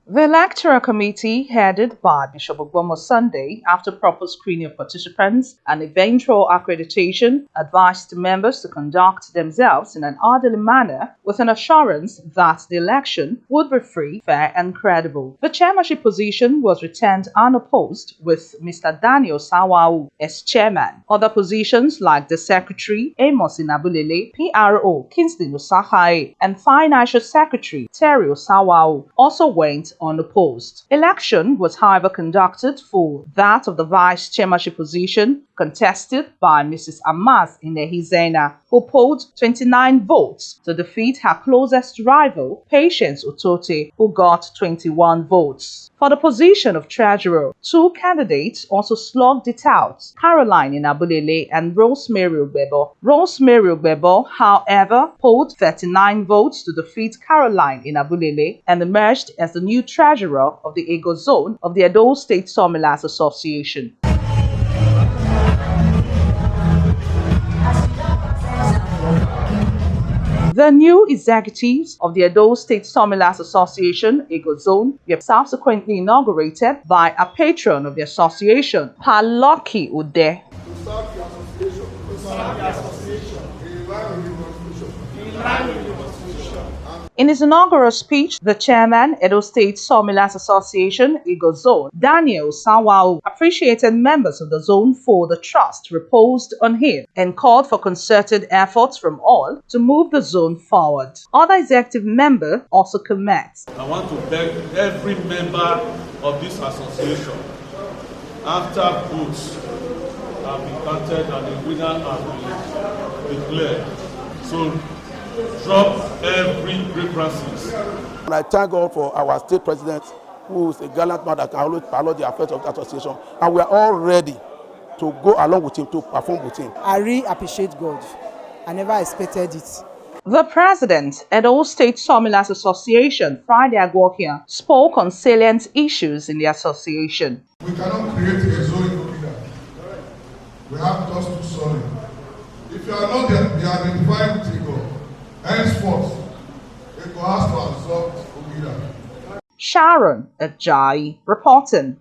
The Electoral Committee, headed by Bishop Ogbomo Sunday, after proper screening of participants and eventual accreditation, advised the members to conduct themselves in an orderly manner with an assurance that the election would be free, fair and credible. The chairmanship position was retained unopposed, with Mr. Daniel Sawau as chairman. Other positions like the secretary, Amos Inabulele, PRO, Kingsley Nusahae, and financial secretary, Terry Sawau, also went unopposed. Election was however conducted for that of the vice chairmanship position, contested by Mrs. Amas Inehizena, who polled 29 votes to defeat her closest rival, Patience Otote, who got 21 votes. For the position of treasurer, two candidates also slugged it out, Caroline Inabulele and Rosemary Ugbebo. Rosemary Ugbebo, however, polled 39 votes to defeat Caroline Inabulele and emerged as the new treasurer of the Egor zone of the Edo State Sawmillers Association. The new executives of the Edo State Sawmillers Association, Egor Zone, were subsequently inaugurated by a patron of the association, Paloki Ude. In his inaugural speech, the chairman, Edo State Sawmillers Association, Egor Zone, Daniel Sawau, appreciated members of the zone for the trust reposed on him and called for concerted efforts from all to move the zone forward. Other executive members also commented. I want to beg every member of this association, after votes have been counted and the winner has been declared, so drop every grievances. And I thank God for our state president, who is a gallant man that can always follow the affairs of the association. And we are all ready to go along with him, to perform with him. I really appreciate God. I never expected it. The president, Edo State Sawmillers Association, Friday Egor, spoke on salient issues in the association. We cannot create a zone in Okida. We have just two solid. If you are not the identified with Egor, henceforth, Egor has to absorb Okida. Sharon Ajayi reporting.